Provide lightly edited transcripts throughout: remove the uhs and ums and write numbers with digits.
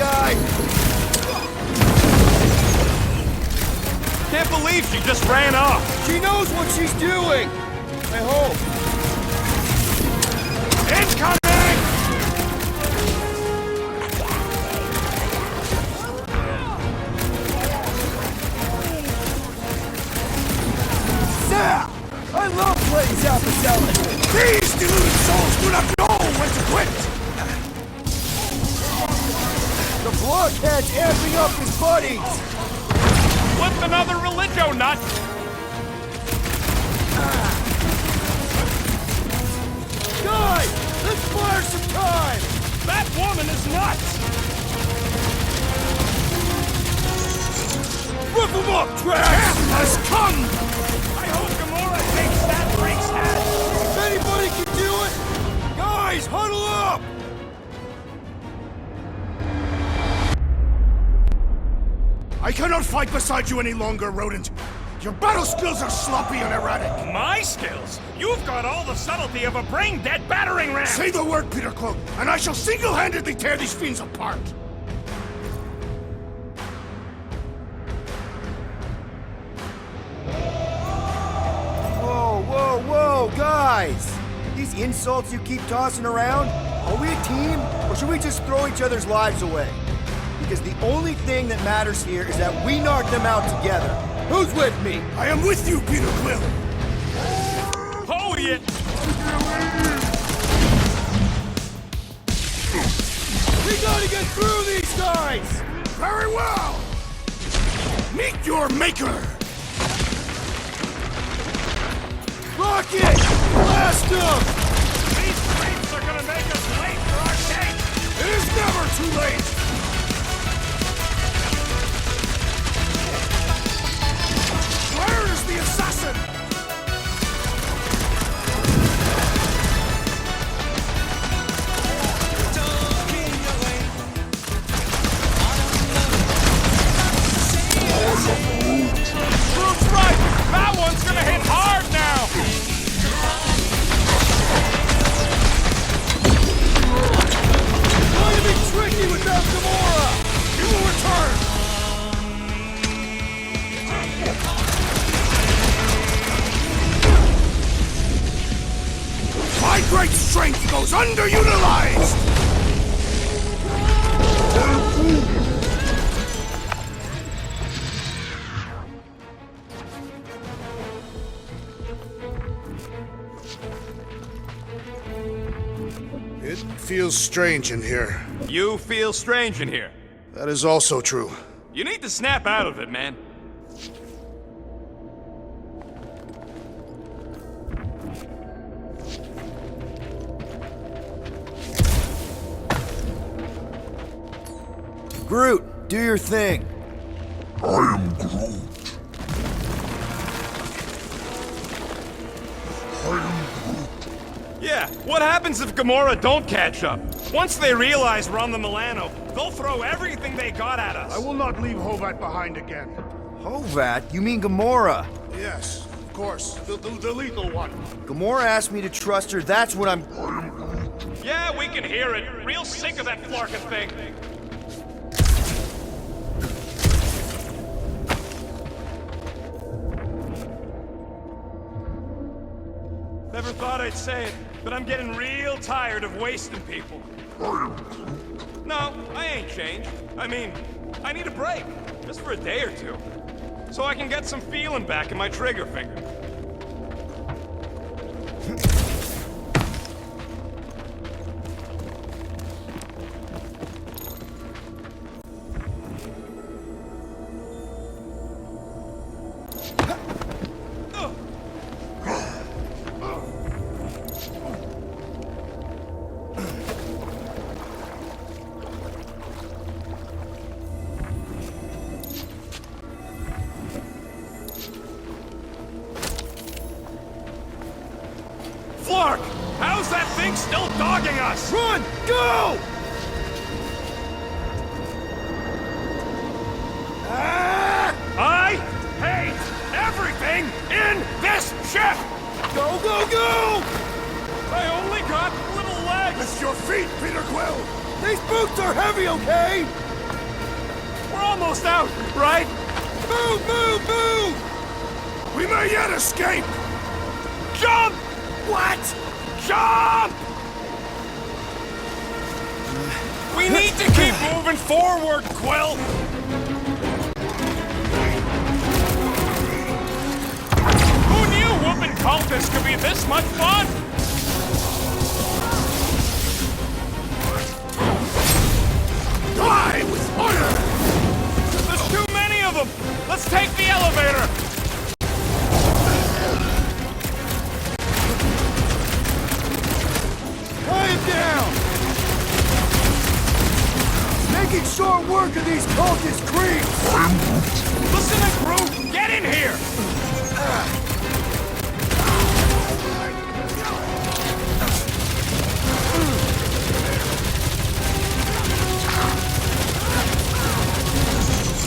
guy! Can't believe she just ran off! She knows what she's doing! I hope. Incoming! Yeah! I love playing Zappacelli! These deluded souls do not know when to quit! The blockhead's amping up his buddies! Flip another religio nut! Guys, let's fire some time! That woman is nuts! Rip him up, trash! Death has come! I hope Gamora takes that freak's head! If anybody can do it, guys, huddle up! I cannot fight beside you any longer, rodent. Your battle skills are sloppy and erratic. My skills? You've got all the subtlety of a brain-dead battering ram! Say the word, Peter Quill, and I shall single-handedly tear these fiends apart. Whoa, whoa, whoa, guys! These insults you keep tossing around, are we a team, or should we just throw each other's lives away? Because the only thing that matters here is that we knock them out together. Who's with me? I am with you, Peter Quill. Hold it! We gotta get through these guys! Very well. Meet your maker. Rocket! Blast them! These freaks are gonna make us late for our date! It is never too late. Where is the assassin? Groot's right! That one's gonna hit hard now! Going to be tricky without Gamora! You will return. My great strength goes underutilized! It feels strange in here. You feel strange in here. That is also true. You need to snap out of it, man. Groot, do your thing. I am Groot. Yeah, what happens if Gamora don't catch up? Once they realize we're on the Milano, they'll throw everything they got at us. I will not leave Hovat behind again. Hovat? You mean Gamora? Yes, of course. The lethal one. Gamora asked me to trust her, that's what I'm... Yeah, we can hear it. Real sick of that flarkin' thing. Never thought I'd say it, but I'm getting real tired of wasting people. No, I ain't changed. I mean, I need a break, just for a day or two, so I can get some feeling back in my trigger finger. Flark! How's that thing still dogging us? Run! Go! I hate everything in this ship! Go, go, go! I only got little legs! Lift your feet, Peter Quill! These boots are heavy, okay? We're almost out, right? Move, move, move! We may yet escape! Jump! What? Jump! We need to keep moving forward, Quill! Who knew whooping cultists could be this much fun? Die with honor! There's too many of them! Let's take the elevator! Tie him down! Making short work of these cultist creeps! Listen to Groot! Get in here!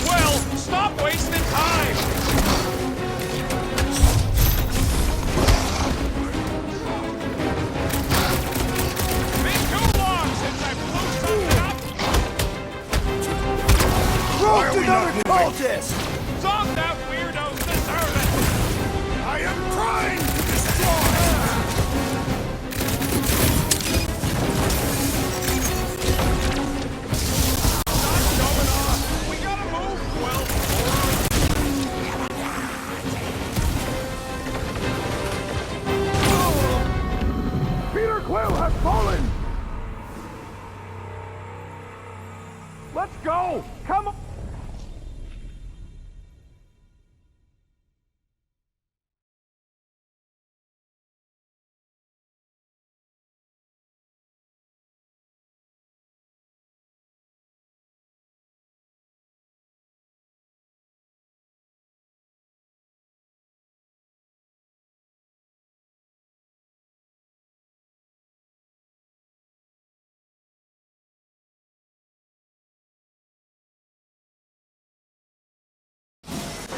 Well, stop wasting time! Been too long since I blew something up! Roast another cultist! Zonked out weirdos deserve it! I am trying to destroy! Not going on! We gotta move, Quill! Peter Quill has fallen! Let's go! Come on!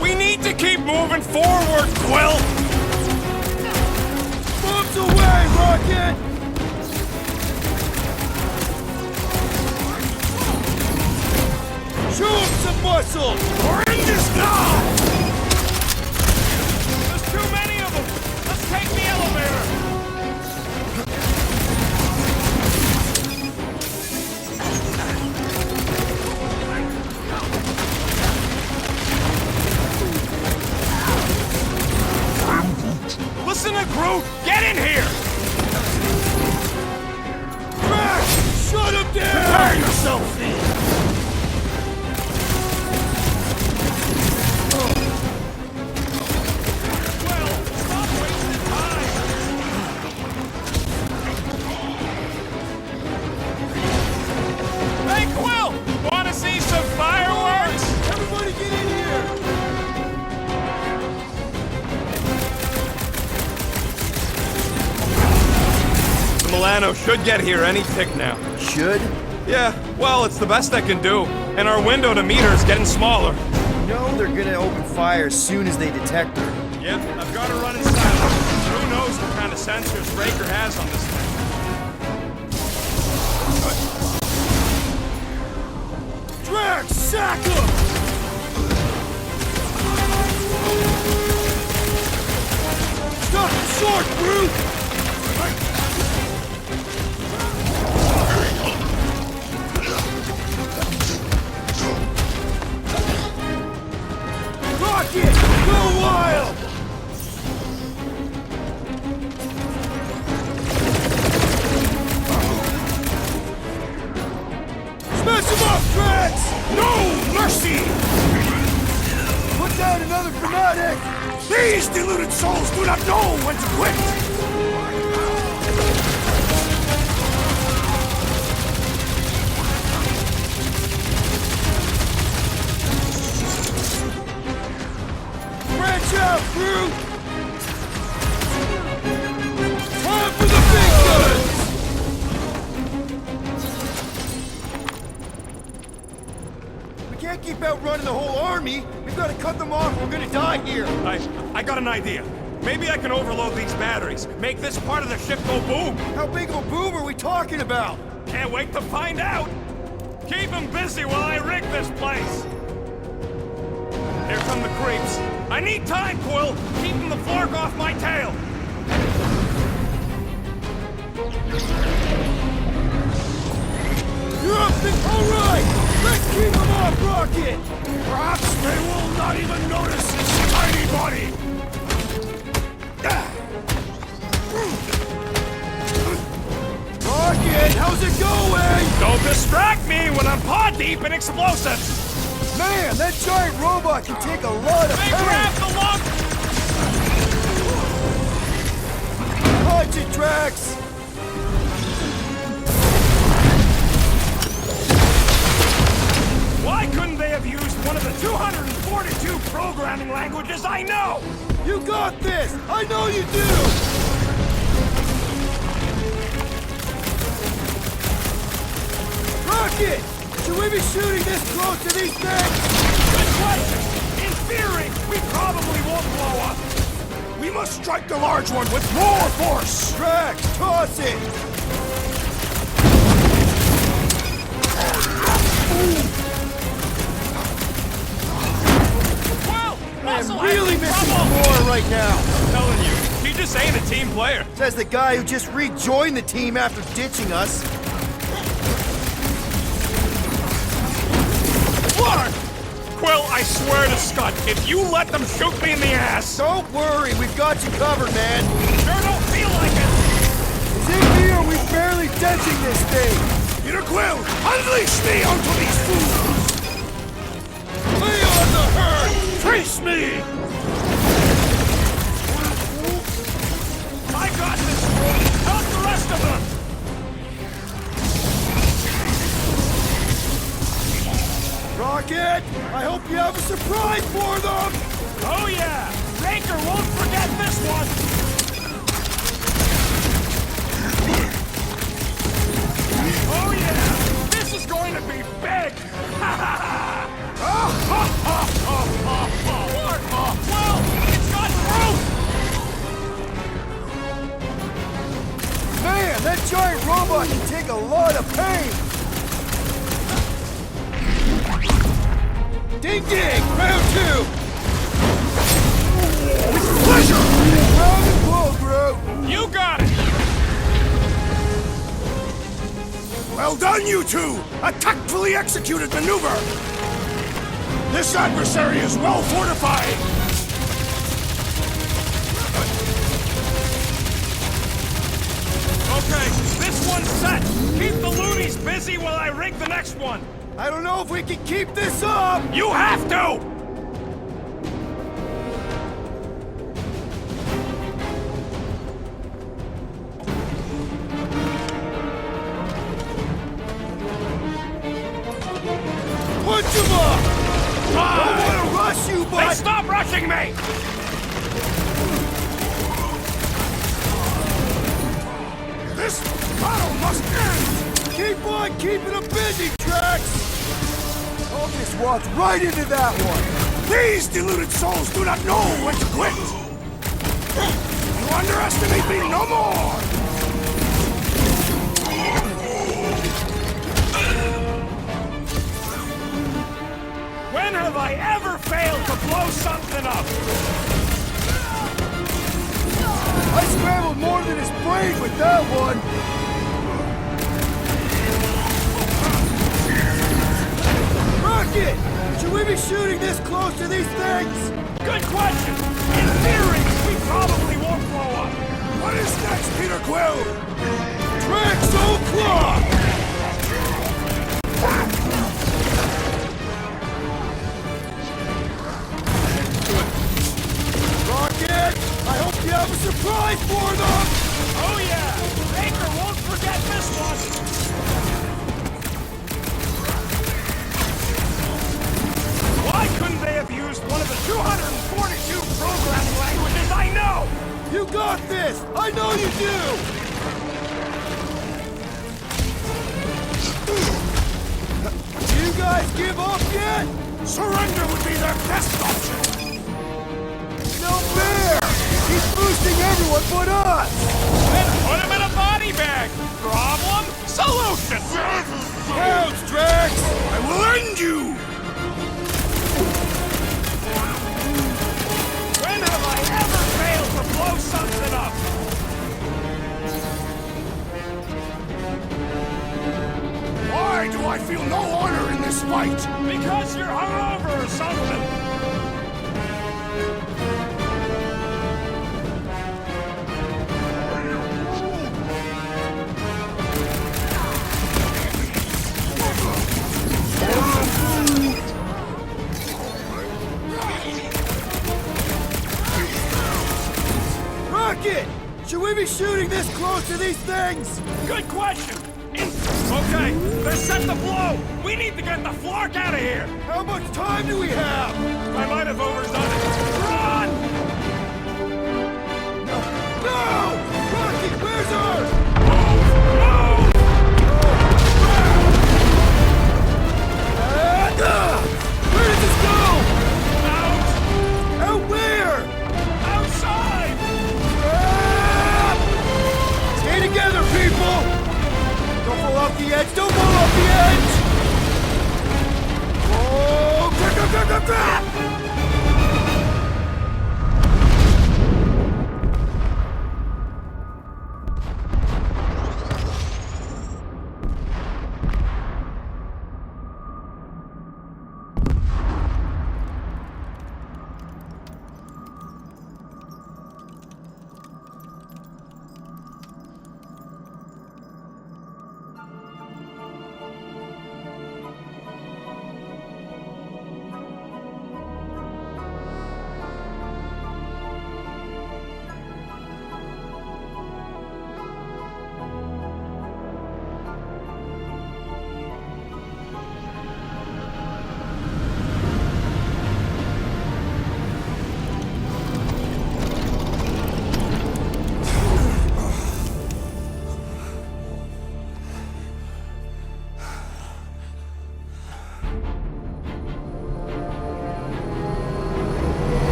We need to keep moving forward, Quill! Moves away, Rocket! Show him some muscle! Horrendous now! There's too many of them! Let's take the elevator! Listen to Groot! Get in here! Crash! Shut him down! Prepare yourself, Eve! Well, stop wasting time! Hey, Quill! Wanna see some fireworks? Everybody get in here! Milano should get here any tick now. Should? Yeah, well, it's the best I can do. And our window to meet her is getting smaller. No, they're gonna open fire as soon as they detect her. Yep, I've got to run inside. Who knows what kind of sensors Breaker has on this thing? Drax, sack him! Stop him short, Groot! Rocket, go wild! Smash him up, Drax! No mercy! Put down another fanatic! These deluded souls do not know when to quit! Branch out, Groot! Time for the big guns! We can't keep outrunning the whole army. We've got to cut them off or we're gonna die here. I got an idea. Maybe I can overload these batteries. Make this part of the ship go boom. How big of a boom are we talking about? Can't wait to find out. Keep him busy while I rig this place. Here come the creeps. I need time, Quill. Keeping the flark off my tail. You're up to... All right! Let's keep him off, Rocket! Perhaps they will not even notice his tiny body! Rocket, how's it going? Don't distract me when I'm paw deep in explosives. Man, that giant robot can take a lot of They pain! grab the lung. Punch it, Drax! Why couldn't they have used one of the 242 programming languages I know? You got this! I know you do! Rocket! Should we be shooting this close to these things? Good question. In theory, we probably won't blow up. We must strike the large one with more force! Drax, toss it! Well, Muscle I'm really has missing trouble. Gamora right now! I'm telling you, he just ain't a team player. Says the guy who just rejoined the team after ditching us. Flark! Quill, I swear to Scott, if you let them shoot me in the ass... Don't worry, we've got you covered, man. Sure don't feel like it. Is it me or are we barely denting this thing? Peter Quill, unleash me onto these fools! Lay on the herd! Face me! I got this, fool. Help the rest of them. Rocket, I hope you have a surprise for them! Oh yeah! Baker won't forget this one! Oh yeah! This is going to be big! Ha ha ha! Well, it's got proof! Man, that giant robot can take a lot of pain! Ding ding! Round two! With pleasure! Round and pull, Groot! You got it! Well done, you two! A tactfully executed maneuver! This adversary is well fortified! Okay, this one's set! Keep the loonies busy while I rig the next one! I don't know if we can keep this up! You have to! Punch him up! I don't want to rush you, Hey, but... stop rushing me! This battle must end! Keep on keeping him busy, Drax! I'll just walk right into that one! These deluded souls do not know when to quit! You underestimate me no more! When have I ever failed to blow something up? I scrambled more than his brain with that one! Rocket! Should we be shooting this close to these things? Good question! In theory, we probably won't blow up. What is next, Peter Quill? Drax O'Clock! Rocket! I hope you have a surprise for them! Oh yeah! Baker won't forget this one! Why couldn't they have used one of the 242 programming languages I know? You got this! I know you do! Do you guys give up yet? Surrender would be their best option! No fair! He's boosting everyone but us! Then put him in a body bag! Problem? Solution! Pounds, Drax! will end you! When have I ever failed to blow something up? Why do I feel no honor in this fight? Because you're hungover or something. Rocket! Should we be shooting this close to these things? Good question. Okay, they're set to blow. We need to get the flark out of here. How much time do we have? I might have overdone it. Run! No! Rocket, where's ours? Move! Where does this go? Out! Out where? Outside! Stay together, people! Don't fall off the edge! Don't fall off the edge! Oh, crap!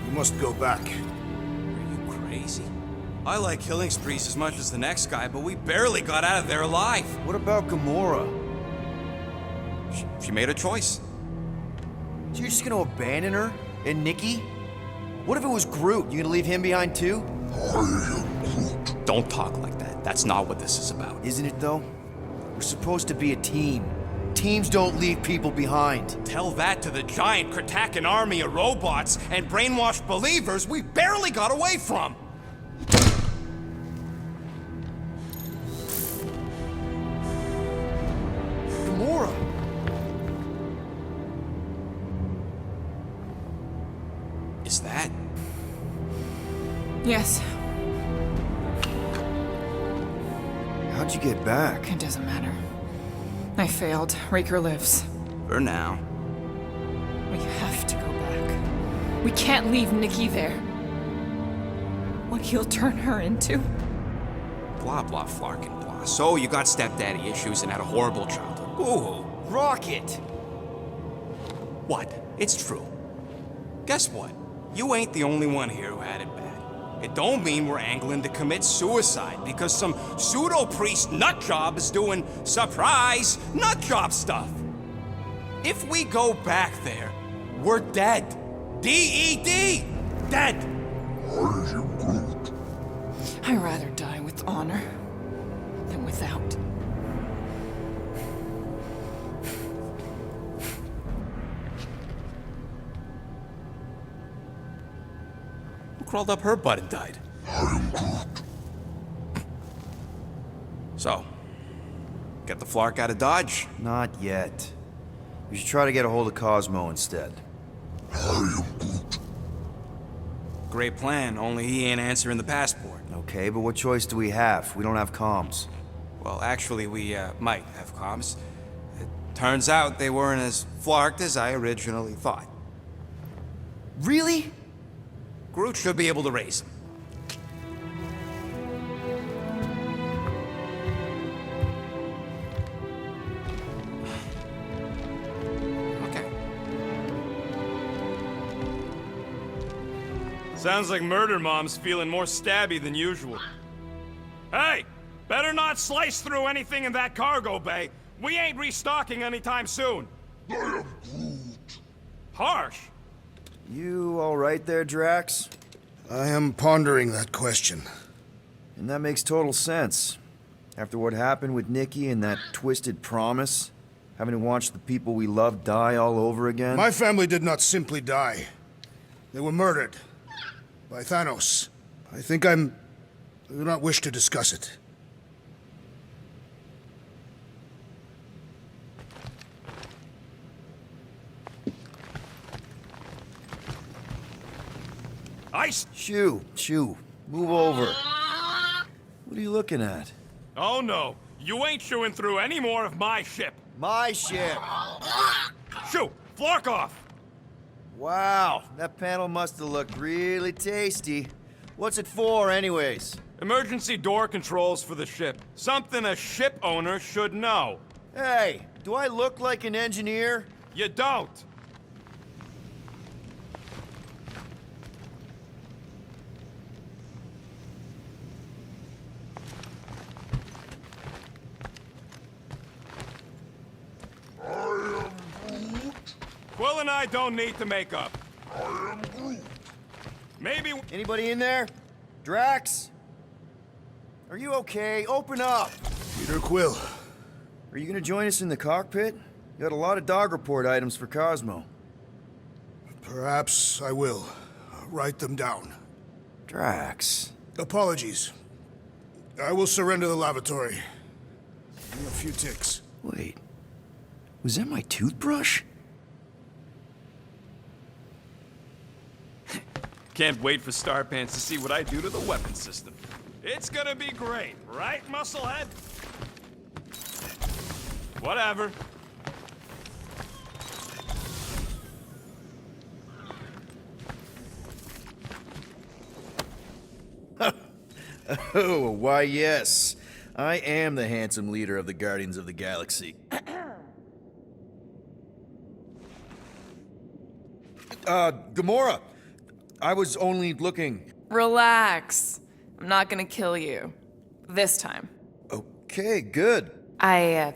You must go back. Are you crazy? I like killing sprees as much as the next guy, but we barely got out of there alive. What about Gamora? She made a choice. So you're just gonna abandon her? And Nikki? What if it was Groot? You gonna leave him behind too? Don't talk like that. That's not what this is about. Isn't it though? We're supposed to be a team. Teams don't leave people behind. Tell that to the giant Kratakan army of robots and brainwashed believers we barely got away from. Gamora! Is that? Yes, How'd you get back? it doesn't matter. I failed. Raker lives. For now. We have to go back. We can't leave Nikki there. What he'll turn her into? Blah, blah, flark and blah. So you got stepdaddy issues and had a horrible childhood. Ooh. Rocket! What? It's true. Guess what? You ain't the only one here who had it bad. It don't mean we're angling to commit suicide because some pseudo-priest nutjob is doing surprise nutjob stuff. If we go back there, we're dead. D-E-D! Dead! I'd rather die with honor than without. Who crawled up her butt and died? So, get the flark out of Dodge? Not yet. We should try to get a hold of Cosmo instead. Great plan, only he ain't answering the passport. Okay, but what choice do we have? We don't have comms. Well, actually, we might have comms. It turns out they weren't as flarked as I originally thought. Really? Groot should be able to raise them. Sounds like Murder Mom's feeling more stabby than usual. Hey! Better not slice through anything in that cargo bay. We ain't restocking anytime soon. I am Groot. Harsh. You all right there, Drax? I am pondering that question. And that makes total sense. After what happened with Nikki and that twisted promise, having to watch the people we love die all over again. My family did not simply die. They were murdered. By Thanos. I do not wish to discuss it. Ice! Shoo, move over. What are you looking at? Oh no, you ain't chewing through any more of my ship. My ship! Shoo! Flark off! Wow, that panel must have looked really tasty. What's it for, anyways? Emergency door controls for the ship. Something a ship owner should know. Hey, do I look like an engineer? You don't. Quill and I don't need to make up. I am Groot. Maybe... Anybody in there? Drax? Are you okay? Open up! Peter Quill. Are you gonna join us in the cockpit? You got a lot of dog report items for Cosmo. Perhaps I will. Write them down. Drax. Apologies. I will surrender the lavatory. A few ticks. Wait. Was that my toothbrush? Can't wait for Starpants to see what I do to the weapon system. It's gonna be great, right, Musclehead? Whatever. Oh, why yes. I am the handsome leader of the Guardians of the Galaxy. Gamora! I was only looking. Relax. I'm not gonna kill you. This time. Okay, good. I,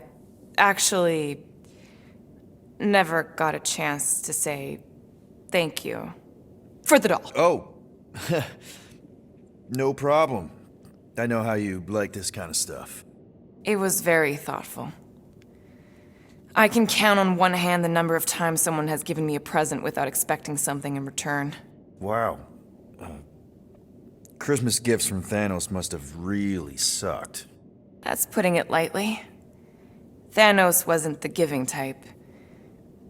actually never got a chance to say thank you for the doll. Oh. No problem. I know how you like this kind of stuff. It was very thoughtful. I can count on one hand the number of times someone has given me a present without expecting something in return. Wow. Christmas gifts from Thanos must have really sucked. That's putting it lightly. Thanos wasn't the giving type.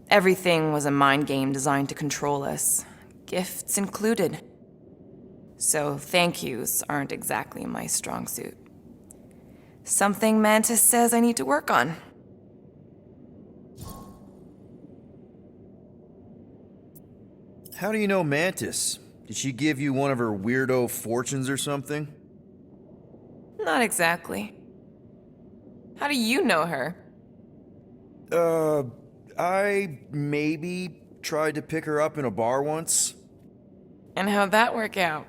Everything was a mind game designed to control us, gifts included. So thank yous aren't exactly my strong suit. Something Mantis says I need to work on. How do you know Mantis? Did she give you one of her weirdo fortunes or something? Not exactly. How do you know her? I maybe tried to pick her up in a bar once. And how'd that work out?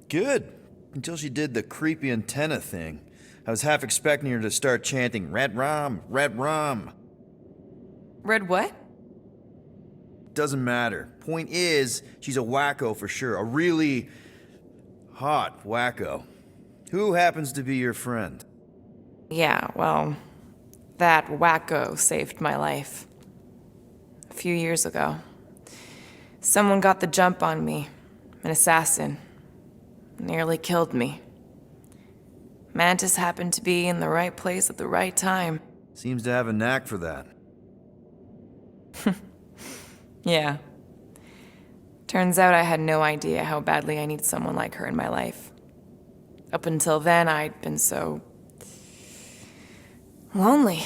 Good. Until she did the creepy antenna thing. I was half expecting her to start chanting, Red Rum, Red Rum. Red what? Doesn't matter. Point is, she's a wacko for sure. A really hot wacko. Who happens to be your friend? Yeah, well, that wacko saved my life. A few years ago. Someone got the jump on me. An assassin. Nearly killed me. Mantis happened to be in the right place at the right time. Seems to have a knack for that. Yeah. Turns out I had no idea how badly I needed someone like her in my life. Up until then, I'd been so... lonely.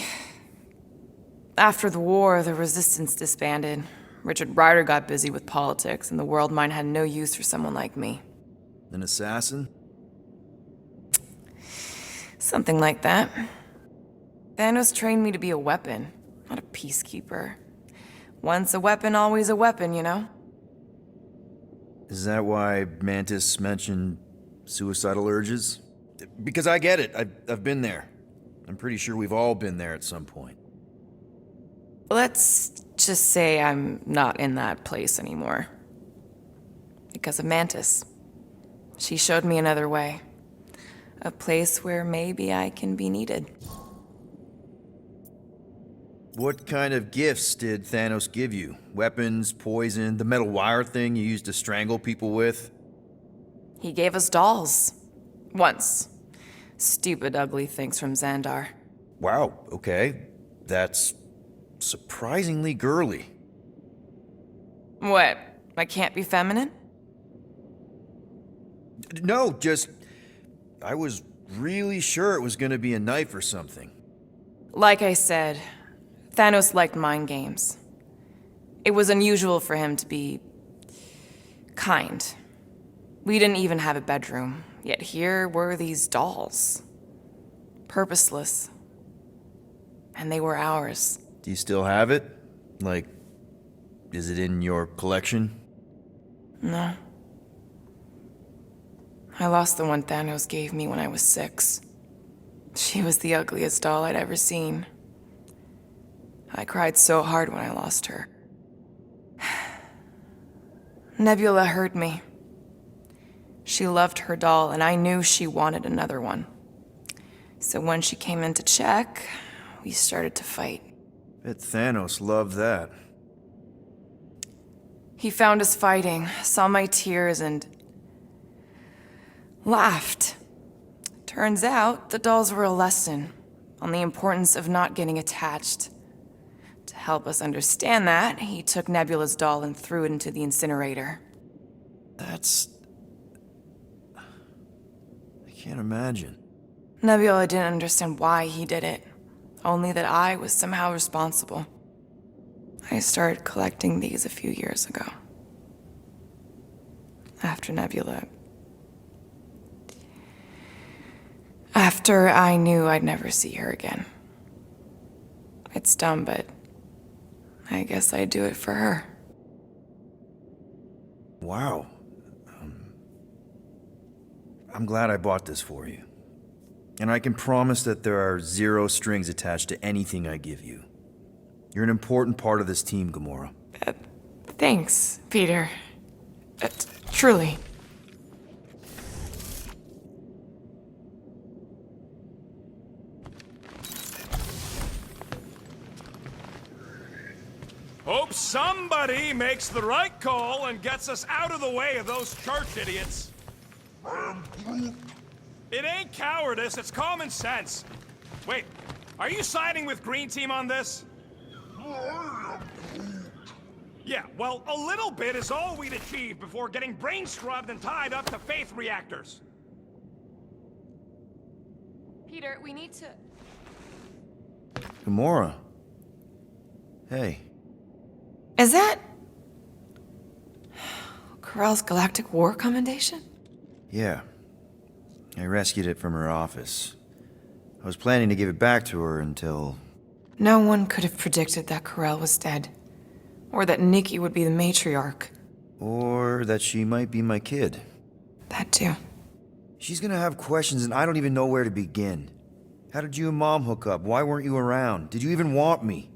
After the war, the resistance disbanded. Richard Ryder got busy with politics, and the world mine had no use for someone like me. An assassin? Something like that. Thanos trained me to be a weapon, not a peacekeeper. Once a weapon, always a weapon, you know? Is that why Mantis mentioned suicidal urges? Because I get it. I've been there. I'm pretty sure we've all been there at some point. Let's just say I'm not in that place anymore. Because of Mantis. She showed me another way. A place where maybe I can be needed. What kind of gifts did Thanos give you? Weapons, poison, the metal wire thing you used to strangle people with? He gave us dolls. Once. Stupid, ugly things from Xandar. Wow, okay. That's surprisingly girly. What? I can't be feminine? No, just... I was really sure it was gonna be a knife or something. Like I said, Thanos liked mind games. It was unusual for him to be kind. We didn't even have a bedroom, yet here were these dolls. Purposeless. And they were ours. Do you still have it? Like, is it in your collection? No. I lost the one Thanos gave me when I was 6. She was the ugliest doll I'd ever seen. I cried so hard when I lost her. Nebula hurt me. She loved her doll, and I knew she wanted another one. So when she came in to check, we started to fight. Bet Thanos loved that. He found us fighting, saw my tears, and laughed. Turns out, the dolls were a lesson on the importance of not getting attached. To help us understand that, he took Nebula's doll and threw it into the incinerator. That's... I can't imagine. Nebula didn't understand why he did it, only that I was somehow responsible. I started collecting these a few years ago. After Nebula. After I knew I'd never see her again. It's dumb, but I guess I'd do it for her. Wow. I'm glad I bought this for you. And I can promise that there are 0 strings attached to anything I give you. You're an important part of this team, Gamora. Thanks, Peter. Truly. Hope somebody makes the right call and gets us out of the way of those church idiots. I am Groot. It ain't cowardice, it's common sense. Wait, are you siding with Green Team on this? I am Groot. Yeah, well, a little bit is all we'd achieve before getting brain scrubbed and tied up to faith reactors. Peter, we need to... Gamora. Hey. Is that... Corell's Galactic War Commendation? Yeah. I rescued it from her office. I was planning to give it back to her until... No one could have predicted that Corell was dead. Or that Nikki would be the matriarch. Or that she might be my kid. That too. She's gonna have questions and I don't even know where to begin. How did you and Mom hook up? Why weren't you around? Did you even want me?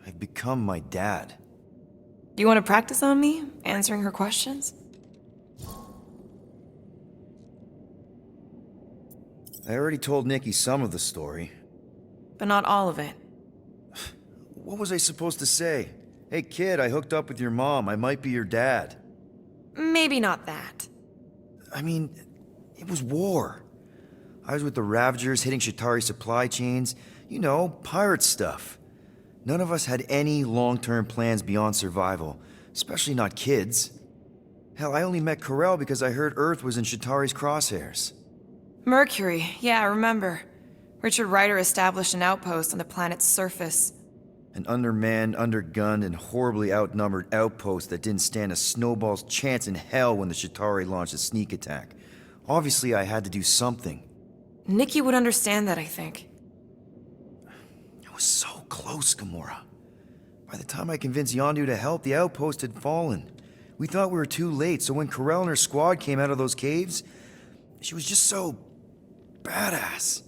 I've become my dad. Do you want to practice on me, answering her questions? I already told Nikki some of the story. But not all of it. What was I supposed to say? Hey kid, I hooked up with your mom. I might be your dad. Maybe not that. I mean, it was war. I was with the Ravagers hitting Chitauri supply chains. You know, pirate stuff. None of us had any long-term plans beyond survival, especially not kids. Hell, I only met Corell because I heard Earth was in Chitauri's crosshairs. Mercury, yeah, I remember. Richard Ryder established an outpost on the planet's surface. An undermanned, undergunned, and horribly outnumbered outpost that didn't stand a snowball's chance in hell when the Chitauri launched a sneak attack. Obviously, I had to do something. Nikki would understand that, I think. I was so close, Gamora. By the time I convinced Yondu to help, the outpost had fallen. We thought we were too late, so when Corell and her squad came out of those caves, she was just so badass.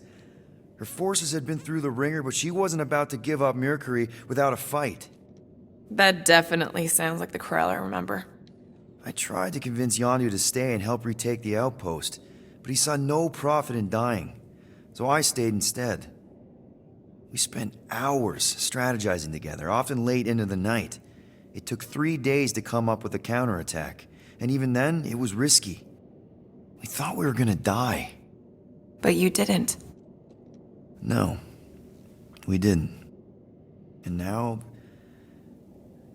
Her forces had been through the ringer, but she wasn't about to give up Mercury without a fight. That definitely sounds like the Corell I remember. I tried to convince Yondu to stay and help retake the outpost, but he saw no profit in dying, so I stayed instead. We spent hours strategizing together, often late into the night. It took 3 days to come up with a counterattack, and even then, it was risky. We thought we were gonna die. But you didn't. No, we didn't. And now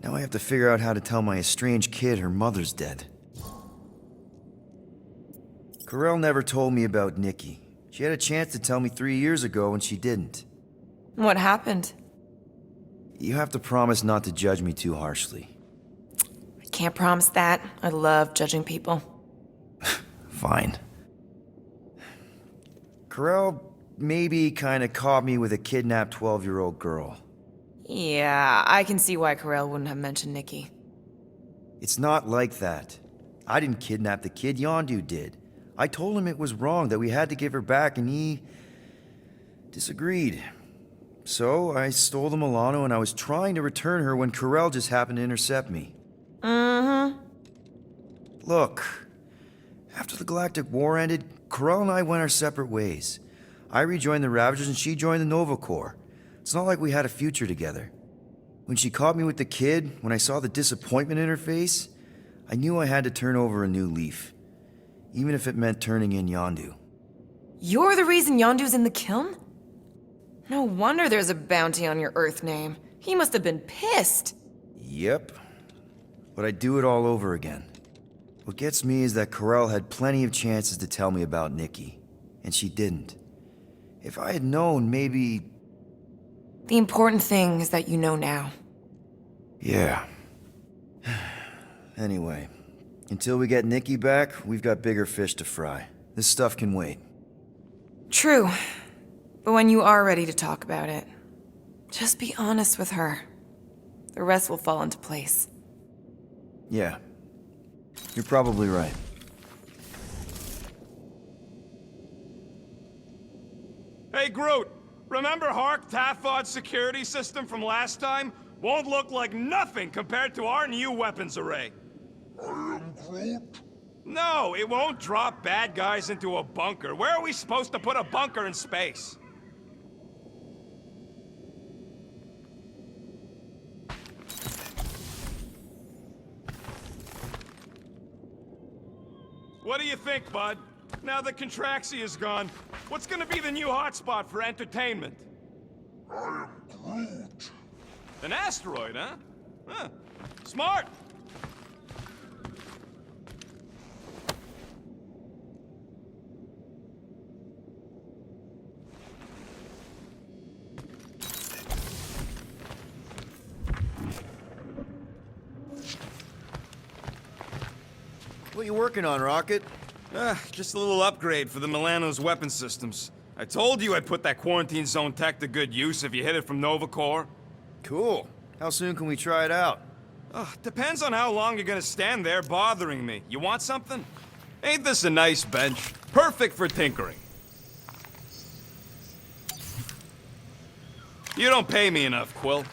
I have to figure out how to tell my estranged kid her mother's dead. Corell never told me about Nikki. She had a chance to tell me 3 years ago and she didn't. What happened? You have to promise not to judge me too harshly. I can't promise that. I love judging people. Fine. Corell maybe kinda caught me with a kidnapped 12-year-old girl. Yeah, I can see why Corell wouldn't have mentioned Nikki. It's not like that. I didn't kidnap the kid, Yondu did. I told him it was wrong, that we had to give her back, and he disagreed. So I stole the Milano and I was trying to return her when Corell just happened to intercept me. Look, after the Galactic War ended, Corell and I went our separate ways. I rejoined the Ravagers and she joined the Nova Corps. It's not like we had a future together. When she caught me with the kid, when I saw the disappointment in her face, I knew I had to turn over a new leaf. Even if it meant turning in Yondu. You're the reason Yondu's in the kiln? No wonder there's a bounty on your Earth name. He must have been pissed. Yep. But I'd do it all over again. What gets me is that Corell had plenty of chances to tell me about Nikki, and she didn't. If I had known, maybe... The important thing is that you know now. Yeah. Anyway, until we get Nikki back, we've got bigger fish to fry. This stuff can wait. True. But when you are ready to talk about it, just be honest with her. The rest will fall into place. Yeah. You're probably right. Hey, Groot! Remember Hark Tafod's security system from last time? Won't look like nothing compared to our new weapons array. I am Groot. No, it won't drop bad guys into a bunker. Where are we supposed to put a bunker in space? What do you think, bud? Now that Contraxia is gone, what's gonna be the new hotspot for entertainment? I am Groot. An asteroid, huh? Huh. Smart! What you working on, Rocket? Just a little upgrade for the Milano's weapon systems. I told you I'd put that quarantine zone tech to good use if you hit it from Nova Corps. Cool. How soon can we try it out? Depends on how long you're gonna stand there bothering me. You want something? Ain't this a nice bench? Perfect for tinkering. You don't pay me enough, Quill.